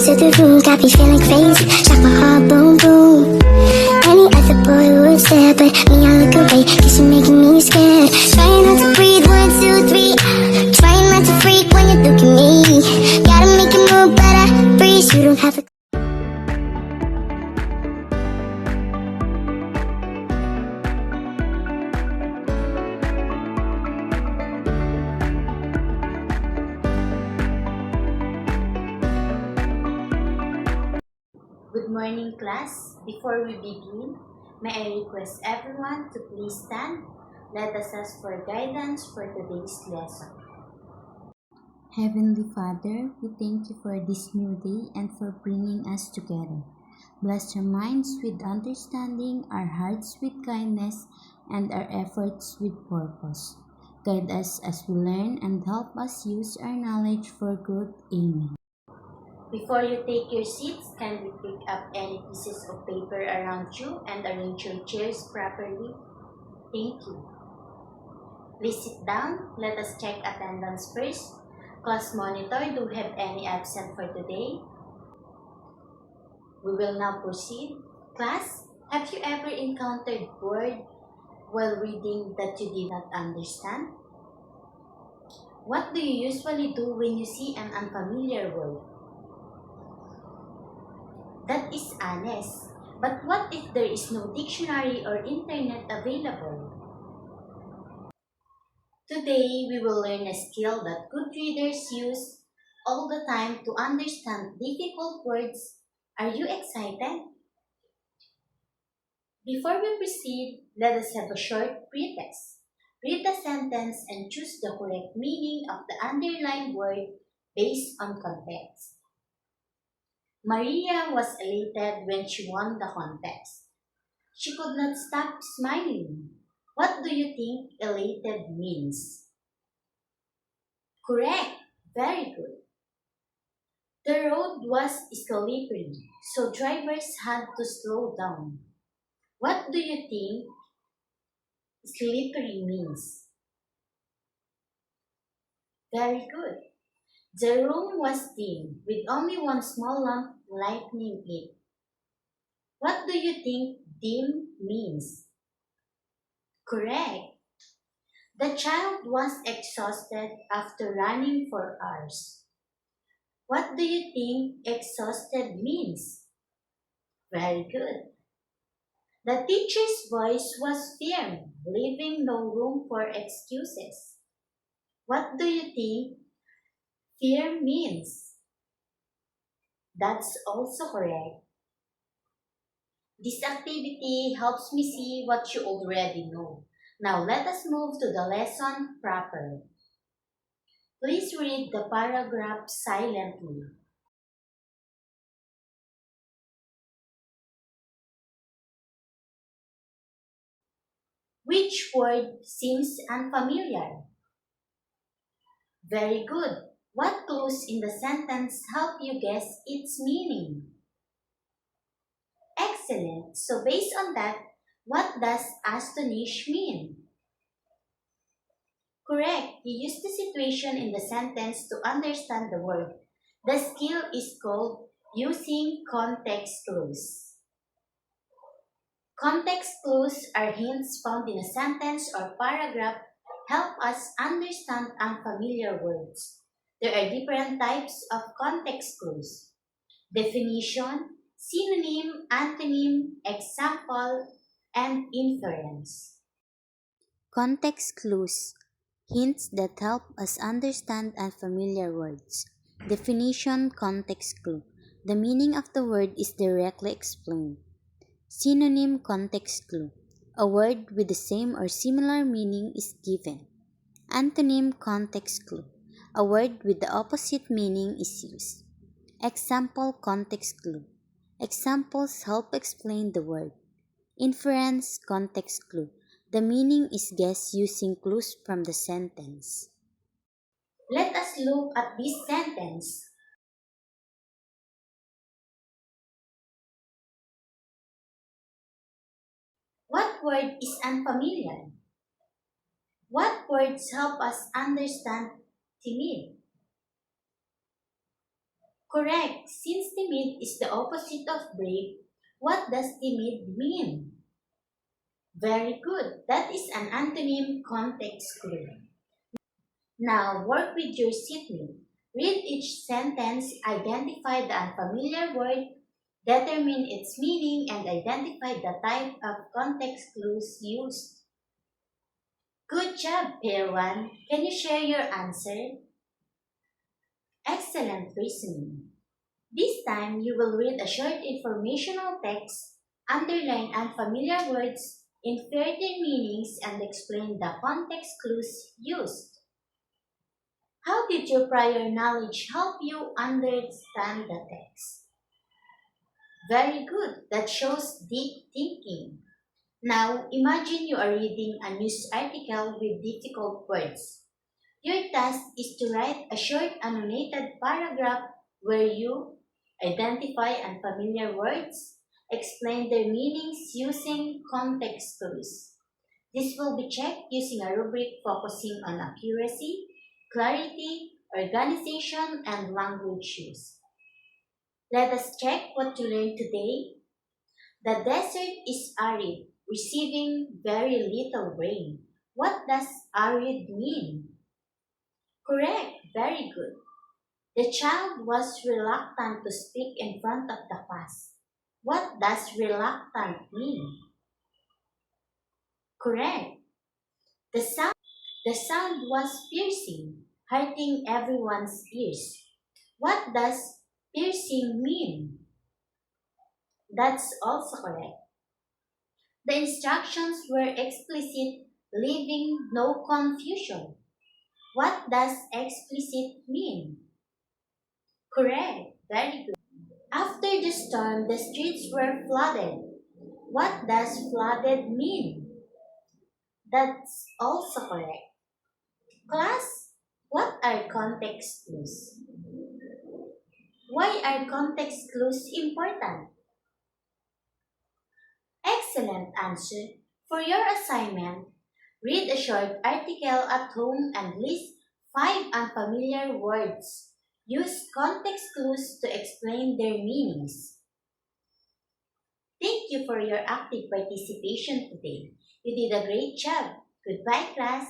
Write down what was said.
to the room, got me feeling crazy. Shot my heart, boom, boom. Any other boy would stare, but me, I look away, cause you're making me scared. Trying not to breathe, 1, 2, 3. Trying not to freak when you look at me. Gotta make it move, but I freeze. You don't have a Good morning, class. Before we begin, may I request everyone to please stand. Let us ask for guidance for today's lesson. Heavenly Father, we thank you for this new day and for bringing us together. Bless our minds with understanding, our hearts with kindness, and our efforts with purpose. Guide us as we learn and help us use our knowledge for good. Amen. Before you take your seats, kindly pick up any pieces of paper around you and arrange your chairs properly. Thank you. Please sit down. Let us check attendance first. Class monitor, do you have any absent for today? We will now proceed. Class, have you ever encountered word while reading that you did not understand? What do you usually do when you see an unfamiliar word? That is honest. But what if there is no dictionary or internet available? Today, we will learn a skill that good readers use all the time to understand difficult words. Are you excited? Before we proceed, let us have a short pretest. Read the sentence and choose the correct meaning of the underlined word based on context. Maria was elated when she won the contest. She could not stop smiling. What do you think elated means? Correct. Very good. The road was slippery, so drivers had to slow down. What do you think slippery means? Very good. The room was dim, with only one small lamp lighting it. What do you think dim means? Correct. The child was exhausted after running for hours. What do you think exhausted means? Very good. The teacher's voice was firm, leaving no room for excuses. What do you think fear means? That's also correct. This activity helps me see what you already know. Now let us move to the lesson proper. Please read the paragraph silently. Which word seems unfamiliar? Very good. What clues in the sentence help you guess its meaning? Excellent. So based on that, what does astonish mean? Correct. You use the situation in the sentence to understand the word. The skill is called using context clues. Context clues are hints found in a sentence or paragraph help us understand unfamiliar words. There are different types of context clues. Definition, synonym, antonym, example, and inference. Context clues. Hints that help us understand unfamiliar words. Definition. Context clue. The meaning of the word is directly explained. Synonym. Context clue. A word with the same or similar meaning is given. Antonym. Context clue. A word with the opposite meaning is used. Example. Context clue. Examples help explain the word. Inference. Context clue. The meaning is guessed using clues from the sentence. Let us look at this sentence. What word is unfamiliar? What words help us understand timid? Correct. Since timid is the opposite of brave, what does timid mean? Very good. That is an antonym context clue. Now work with your seatmate. Read each sentence, identify the unfamiliar word, determine its meaning, and identify the type of context clues used. Good job, pair 1. Can you share your answer? Excellent reasoning. This time, you will read a short informational text, underline unfamiliar words, infer their meanings, and explain the context clues used. How did your prior knowledge help you understand the text? Very good. That shows deep thinking. Now, imagine you are reading a news article with difficult words. Your task is to write a short annotated paragraph where you identify unfamiliar words, explain their meanings using context clues. This will be checked using a rubric focusing on accuracy, clarity, organization, and language use. Let us check what you learned today. The desert is arid, receiving very little rain. What does arid mean? Correct, very good. The child was reluctant to speak in front of the class. What does reluctant mean? Correct. The sound was piercing, hurting everyone's ears. What does piercing mean? That's also correct. The instructions were explicit, leaving no confusion. What does explicit mean? Correct, very good. After the storm, the streets were flooded. What does flooded mean? That's also correct. Class, what are context clues? Why are context clues important? Excellent answer. For your assignment, read a short article at home and list 5 unfamiliar words. Use context clues to explain their meanings. Thank you for your active participation today. You did a great job. Goodbye, class.